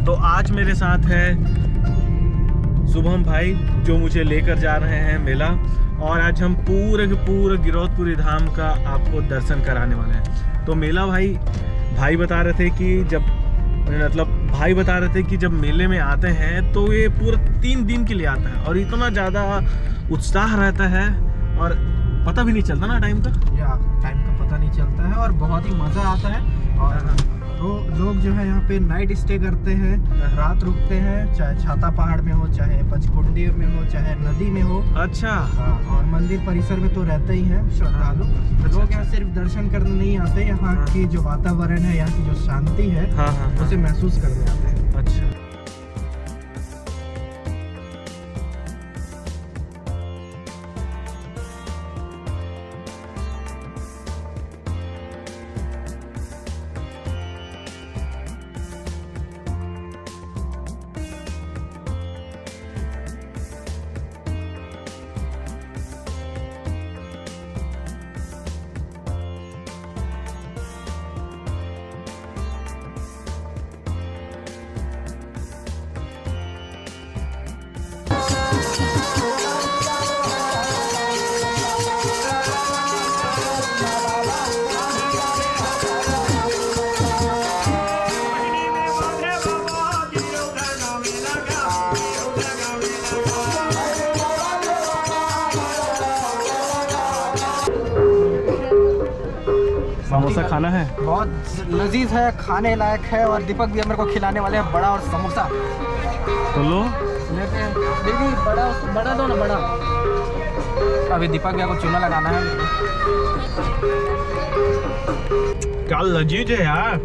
तो आज मेरे साथ है शुभम भाई जो मुझे लेकर जा रहे हैं मेला, और आज हम पूरे के पूरे गिरौदपुरी धाम का आपको दर्शन कराने वाले हैं। तो मेला भाई बता रहे थे कि जब मेले में आते हैं तो ये पूरा 3 दिन के लिए आता है और इतना ज़्यादा उत्साह रहता है और पता भी नहीं चलता ना टाइम का। टाइम का पता नहीं चलता है और बहुत ही मज़ा आता है। और तो लोग जो है यहाँ पे नाइट स्टे करते हैं, रात रुकते हैं, चाहे छाता पहाड़ में हो, चाहे पचकुंडी में हो, चाहे नदी में हो। अच्छा। और मंदिर परिसर में तो रहते ही हैं श्रद्धालु। लोग यहाँ सिर्फ दर्शन करने नहीं आते, यहाँ की जो वातावरण है, यहाँ की जो शांति है, उसे महसूस करने आते हैं। अच्छा। समोसा खाना है, बहुत लजीज है, खाने लायक है। और दीपक भी मेरे को खिलाने वाले हैं बड़ा और समोसा। तो लो लेते हैं दीदी, बड़ा दो ना, बड़ा। अभी दीपक भैया को चूना लगाना है। क्या लजीज है यार,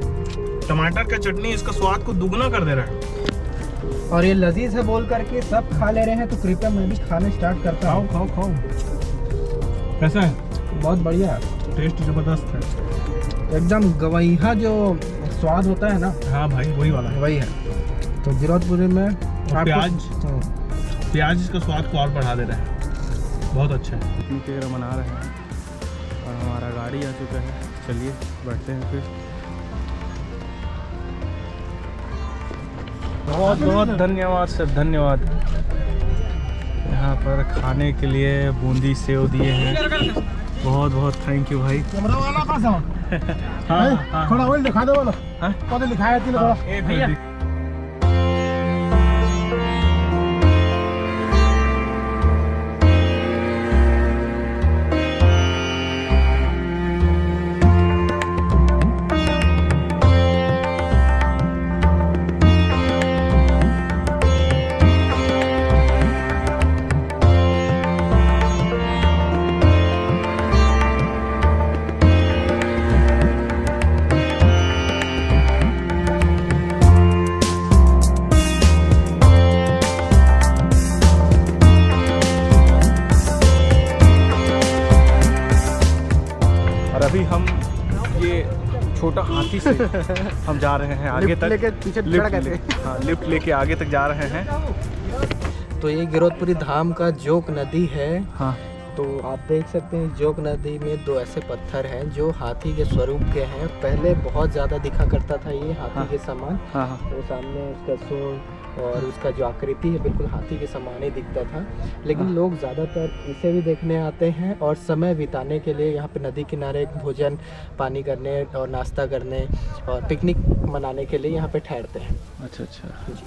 टमाटर का चटनी इसका स्वाद को दुगना कर दे रहा है। और ये लजीज है बोल करके सब खा ले रहे हैं, तो कृपया मैं भी खाना स्टार्ट करता हूँ। खाओ। कैसा है? बहुत बढ़िया है, टेस्ट जबरदस्त है एकदम गवैया जो स्वाद होता है ना। हाँ भाई, वही वाला है। वही है। तो गिरौदपुरी में प्याज इसका स्वाद को और बढ़ा दे रहा है। बहुत अच्छा है। पिकनिक वगैरह मना रहे हैं और हमारा गाड़ी आ चुका है। चलिए बैठते हैं फिर। बहुत बहुत धन्यवाद सर, धन्यवाद। यहाँ पर खाने के लिए बूंदी सेव दिए हैं, बहुत बहुत थैंक यू भाई। कैमरा वाला पास आओ। हाँ, थोड़ा वो दिखा दो वाला। कौन दिखाया थी थोड़ा? ए भैया। अभी हम ये छोटा हाथी से हम जा रहे हैं आगे तक, लेके पीछे लिफ्ट लेके आगे तक जा रहे हैं। तो ये गिरौदपुरी धाम का जोक नदी है। हाँ। तो आप देख सकते हैं जोक नदी में 2 ऐसे पत्थर हैं जो हाथी के स्वरूप के हैं। पहले बहुत ज़्यादा दिखा करता था ये हाथी के समान। तो सामने उसका सूंड और उसका जो आकृति है बिल्कुल हाथी के समान ही दिखता था। लेकिन लोग ज़्यादातर इसे भी देखने आते हैं और समय बिताने के लिए यहाँ पे नदी किनारे भोजन पानी करने और नाश्ता करने और पिकनिक मनाने के लिए यहाँ पे ठहरते हैं। अच्छा। जी।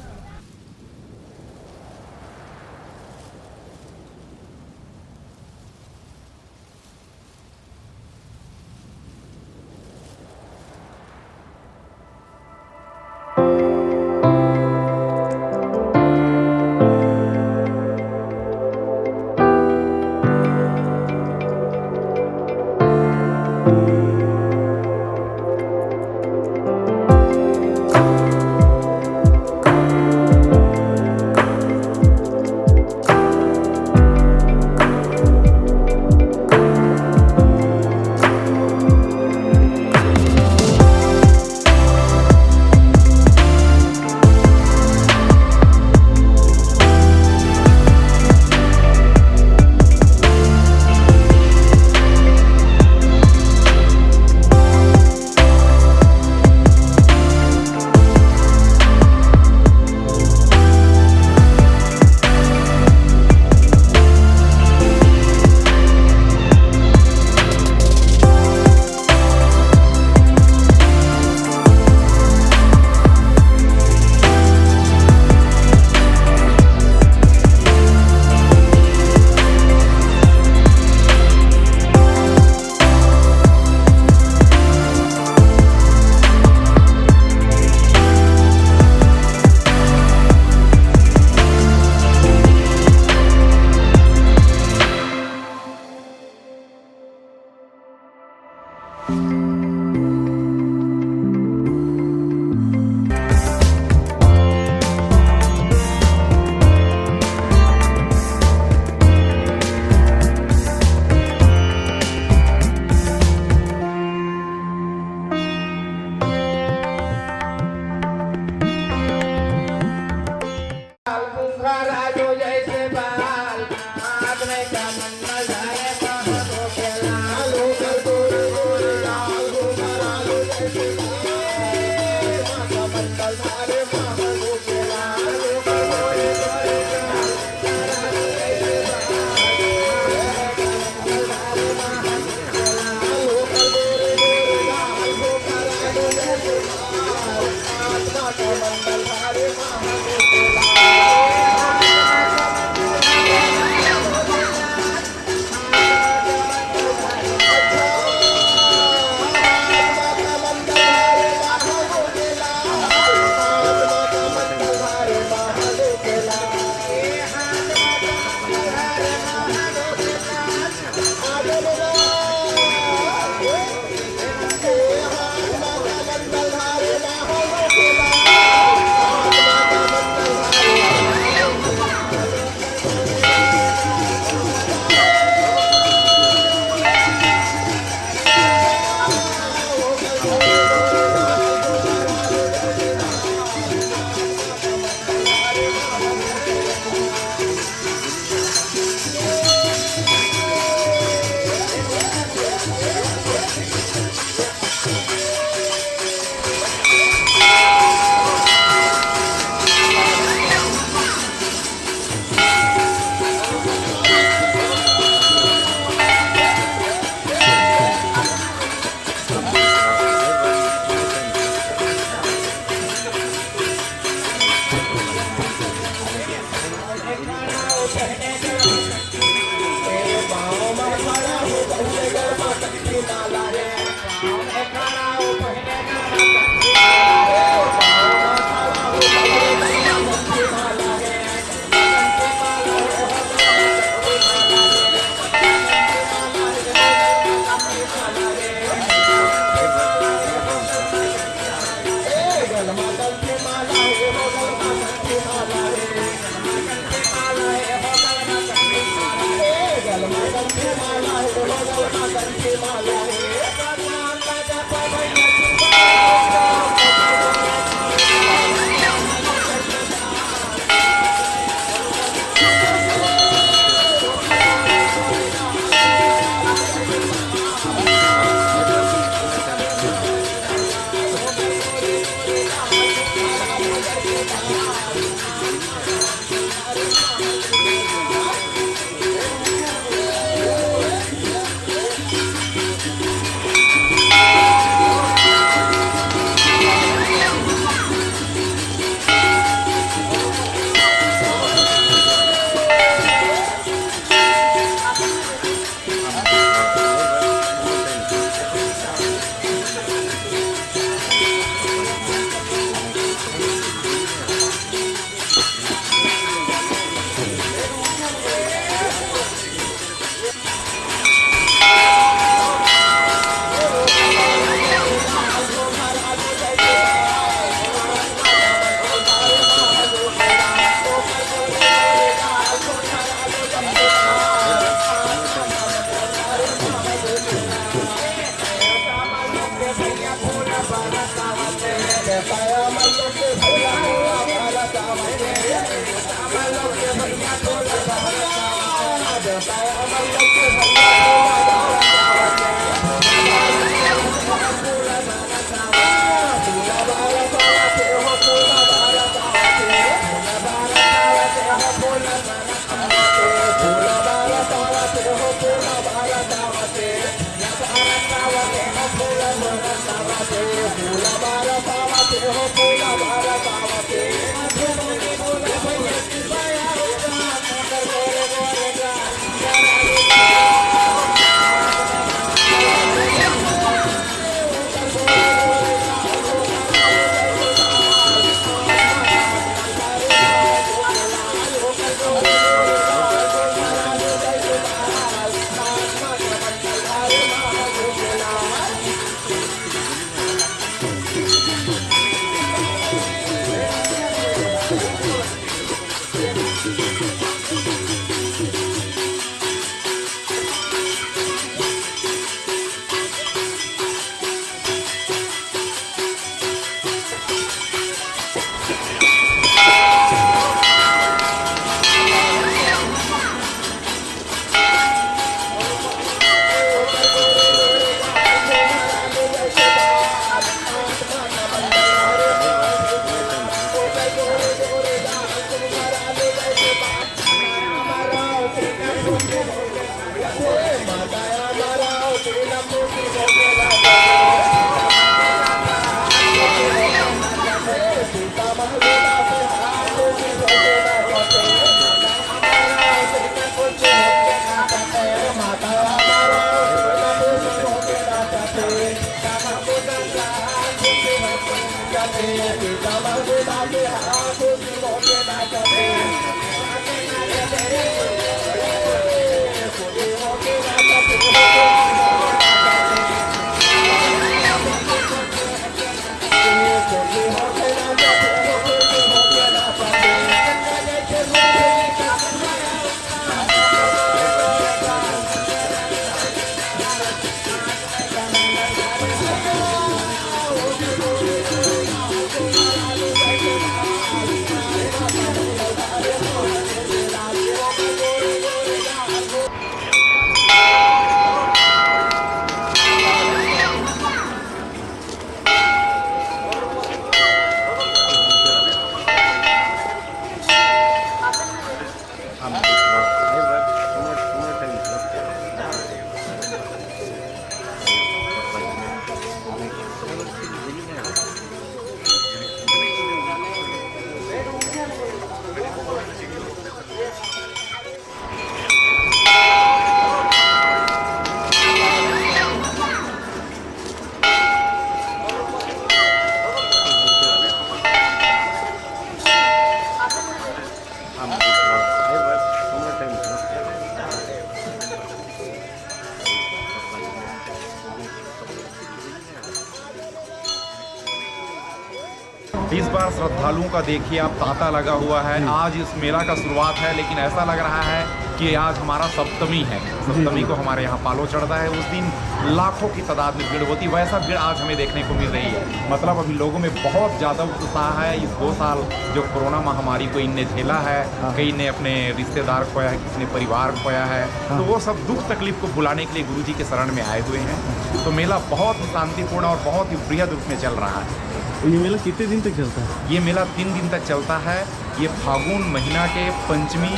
इस बार श्रद्धालुओं का देखिए आप तांता लगा हुआ है। आज इस मेला का शुरुआत है, लेकिन ऐसा लग रहा है कि आज हमारा सप्तमी है। सप्तमी को हमारे यहाँ पालो चढ़ता है। उस दिन लाखों की तादाद में भीड़ होती है। वैसा भीड़ आज हमें देखने को मिल रही है। मतलब अभी लोगों में बहुत ज़्यादा उत्साह है। इस 2 साल जो कोरोना महामारी को इनने झेला है, कई ने अपने रिश्तेदार खोया है, किसी ने परिवार खोया है, तो वो सब दुख तकलीफ को भुलाने के लिए गुरु जी के शरण में आए हुए हैं। तो मेला बहुत ही शांतिपूर्ण और बहुत ही बृहद रूप में चल रहा है। ये मेला कितने दिन तक चलता है? ये मेला 3 दिन तक चलता है। ये फागुन महीना के पंचमी,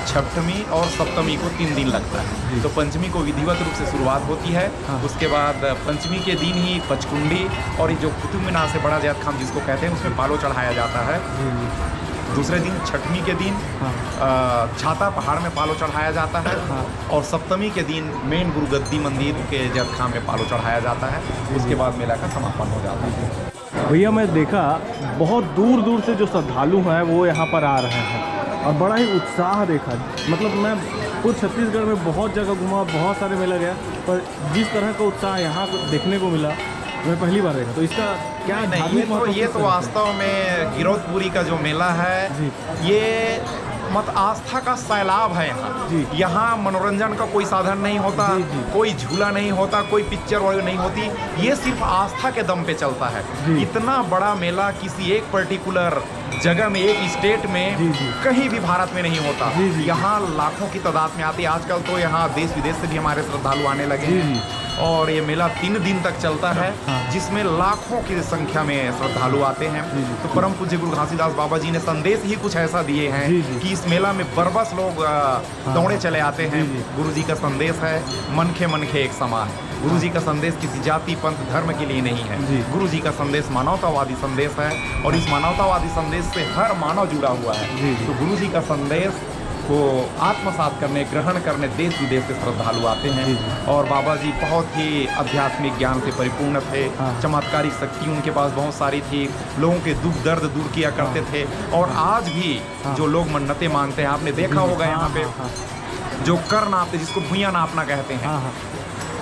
छठवीं और सप्तमी को 3 दिन लगता है। तो पंचमी को विधिवत रूप से शुरुआत होती है। उसके बाद पंचमी के दिन ही पचकुंडी और ये जो कुतुब मीनार से बड़ा जैद खाम जिसको कहते हैं, उसमें पालो चढ़ाया जाता है। दूसरे दिन छठवीं के दिन छाता पहाड़ में पालो चढ़ाया जाता है। और सप्तमी के दिन मेन गुरु गद्दी मंदिर के जैद खाम में पालो चढ़ाया जाता है। उसके बाद मेला का समापन हो जाता है। भैया मैं देखा बहुत दूर दूर से जो श्रद्धालु हैं वो यहाँ पर आ रहे हैं और बड़ा ही उत्साह देखा। मतलब मैं पूरे छत्तीसगढ़ में बहुत जगह घुमा, बहुत सारे मेला गया, पर जिस तरह का उत्साह यहाँ देखने को मिला मैं पहली बार देखा। तो इसका क्या नहीं, ये तो वास्तव में गिरौदपुरी का जो मेला है, ये मत आस्था का सैलाब है जी। यहाँ। यहाँ मनोरंजन का कोई साधन नहीं होता, जी, जी। कोई झूला नहीं होता, कोई पिक्चर वगैरह नहीं होती, ये सिर्फ आस्था के दम पे चलता है। जी। इतना बड़ा मेला किसी एक पर्टिकुलर जगह में, एक स्टेट में, जी, जी। कहीं भी भारत में नहीं होता। जी, जी। यहाँ लाखों की तादाद में आती है। आजकल तो यहाँ देश विदेश से भी हमारे श्रद्धालु आने लगे जी, हैं। जी। और ये मेला 3 दिन तक चलता है, हाँ। जिसमें लाखों की संख्या में श्रद्धालु आते हैं। जी, जी। तो परम पूज्य गुरु घासीदास बाबा जी ने संदेश ही कुछ ऐसा दिए हैं जी, जी। कि इस मेला में बरबस लोग दौड़े चले आते हैं। जी, जी। गुरु जी का संदेश है मनखे मनखे एक समान। गुरु जी का संदेश किसी जाति पंथ धर्म के लिए नहीं है। जी। गुरु जी का संदेश मानवतावादी संदेश है, और इस मानवतावादी संदेश से हर मानव जुड़ा हुआ है। जी, जी। तो गुरु जी का संदेश को आत्मसात करने, ग्रहण करने देश विदेश से श्रद्धालु आते हैं। जी, जी। और बाबा जी बहुत ही आध्यात्मिक ज्ञान से परिपूर्ण थे। हाँ। चमत्कारिक शक्ति उनके पास बहुत सारी थी। लोगों के दुख दर्द दूर किया करते थे। और आज भी हाँ। जो लोग मन्नतें मांगते हैं, आपने देखा होगा यहाँ पे जो कर नापते, जिसको भुइयां नापना कहते हैं, हाँ, हाँ।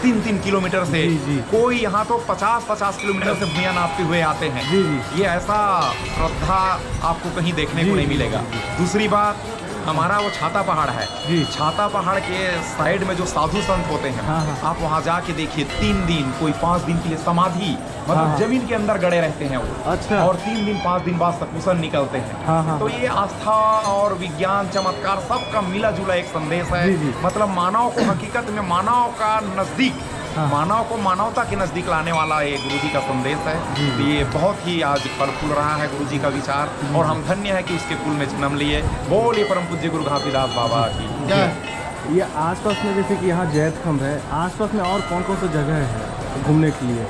3-3 किलोमीटर से, जी, जी। कोई यहाँ तो 50-50 किलोमीटर से भुइयां नापते हुए आते हैं। जी, जी। ये ऐसा श्रद्धा आपको कहीं देखने जी, को नहीं जी, मिलेगा। जी, दूसरी बात, हमारा वो छाता पहाड़ है। जी। छाता पहाड़ के साइड में जो साधु संत होते हैं, हाँ, हाँ। आप वहाँ जाके देखिए, 3 दिन, कोई 5 दिन के लिए समाधि, हाँ, मतलब हाँ। जमीन के अंदर गड़े रहते हैं वो। अच्छा। और 3 दिन 5 दिन बाद सकुशल निकलते हैं। हाँ, हाँ। तो ये आस्था और विज्ञान, चमत्कार सबका मिला जुला एक संदेश है। जी, जी। मतलब मानव को हकीकत में मानव का नजदीक, हाँ। मानव को मानवता के नजदीक लाने वाला ये गुरु जी का संदेश है। जी। तो ये बहुत ही आज फल फूल रहा है गुरु जी का विचार, और हम धन्य है कि उसके कुल में जन्म लिए। बोलिए परम पूज्य गुरु घासीदास बाबा की जय। ये आसपास में जैसे कि यहाँ जैत खम्भ है, आसपास में और कौन कौन सी जगह है घूमने के लिए,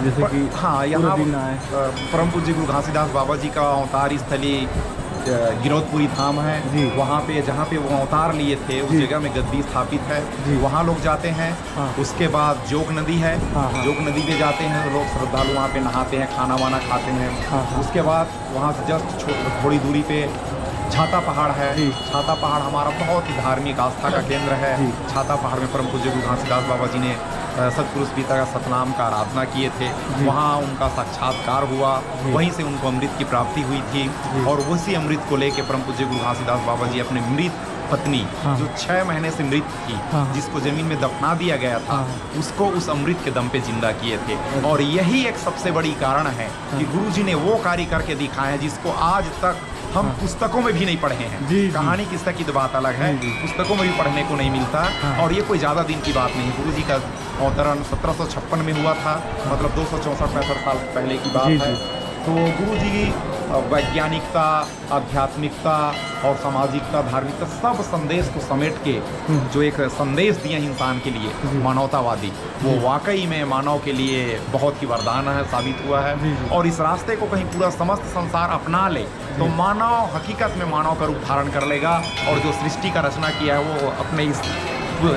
जैसे कि हाँ, यहाँ पूरा दिन आए? परम पूज्य गुरु घासीदास बाबा जी का अवतार स्थली गिरौदपुरी धाम है। जी। वहाँ पे जहाँ पे वो अवतार लिए थे, उस जी। जगह में गद्दी स्थापित है। जी। वहाँ लोग जाते हैं। हाँ। उसके बाद जोग नदी है। हाँ, हाँ। जोग नदी पे जाते हैं लोग, श्रद्धालु वहाँ पे नहाते हैं, खाना वाना खाते हैं। हाँ, हाँ। उसके बाद वहाँ से जस्ट थोड़ी दूरी पे छाता पहाड़ है। जी। छाता पहाड़ हमारा बहुत ही धार्मिक आस्था का केंद्र है। जी। छाता पहाड़ में परम पूज्य गुरु घासीदास बाबा जी ने सतपुरुष पिता का सतनाम का आराधना किए थे। जी। वहाँ उनका साक्षात्कार हुआ, जी। वहीं से उनको अमृत की प्राप्ति हुई थी। जी। और उसी अमृत को लेके परम पूज्य गुरु घासीदास बाबा जी अपने मृत पत्नी, हाँ। जो 6 महीने से मृत थी, हाँ। जिसको जमीन में दफना दिया गया था, हाँ। उसको उस अमृत के दम पे जिंदा किए थे। और यही एक सबसे बड़ी कारण है कि गुरु जी ने वो कार्य करके दिखाए हैं जिसको आज तक हम हाँ। पुस्तकों में भी नहीं पढ़े हैं। जी, जी। कहानी किस्सा की तो बात अलग है, जी, जी। पुस्तकों में भी पढ़ने को नहीं मिलता। हाँ। और ये कोई ज़्यादा दिन की बात नहीं। गुरु जी का अवतरण 1756 में हुआ था, मतलब 264-65 साल पहले की बात जी, है। जी। तो गुरु जी वैज्ञानिकता, आध्यात्मिकता और सामाजिकता, धार्मिकता, सब संदेश को समेट के जो एक संदेश दिए इंसान के लिए, जी। मानवतावादी, वो वाकई में मानव के लिए बहुत ही वरदान है, साबित हुआ है। जी, जी। और इस रास्ते को कहीं पूरा समस्त संसार अपना ले तो मानव हकीकत में मानव का रूप धारण कर लेगा, और जो सृष्टि का रचना किया है वो अपने इस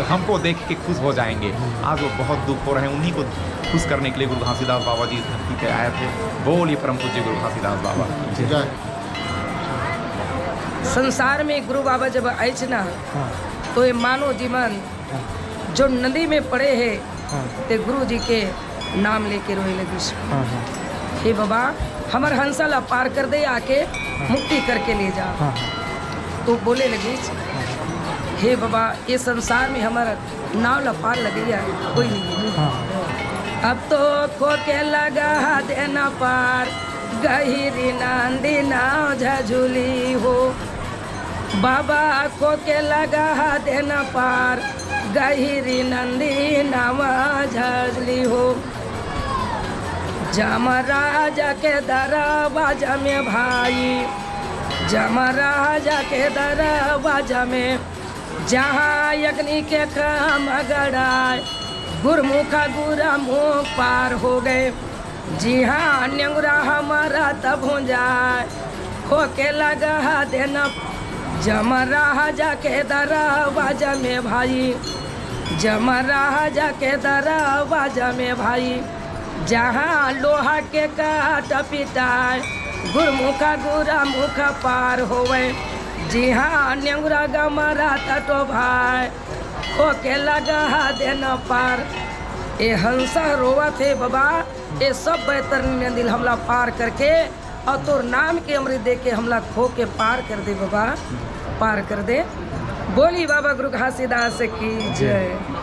हमको देख के खुश हो जाएंगे। आज वो बहुत दुख हो रहे हैं, उन्हीं को खुश करने के लिए गुरु घासीदास बाबा जी इस धरती पे आए थे। बोलिए परम पूज्य गुरु घासीदास बाबा की जय। संसार में गुरु बाबा जब आए ना, हाँ, तो ये मानव जीवन जो नदी में पड़े है, हाँ, ते गुरु जी के नाम लेके रोए लगी। हाँ, हाँ, हे बाबा, हमर हंसा ला पार कर दे, आके मुक्ति करके ले जा। हाँ, तो बोले लगी, हे बाबा, ये संसार में हमारा नाव ला पार लगेगा कोई नहीं। हाँ, अब तो खो के लगा देना पार, गहिरी नंदी नाव झझुली हो। बाबा खो के लगा देना पार, गहिरी नंदी नाव झझुली हो। जमराजा के दरवाजा में भाई, जमराजा के दरवाजा में, जहाँ अग्नि के काम गड़ाए, गुरमुखा गुरमुख पार हो गए। जी हाँ, न्यंगुरा हमारा तब हो जाए, होके लगा देना। जमराजा के दरवाजा में भाई, जमराजा के दरवाजा में भाई, जहाँ लोहा के काट पिटाए, गुरमुखा गुरमुखा पार होवे। जी हाँ, न्यंगुरा गमरा तटो भाई, होके लगा देना पार। ए हंसा रोवा थे बाबा, ये सब बेहतर दिल हमला पार करके, और तोर नाम के अमृत दे के हमला खो के पार कर दे बाबा। पार कर दे। बोली बाबा गुरु घासीदास की जय।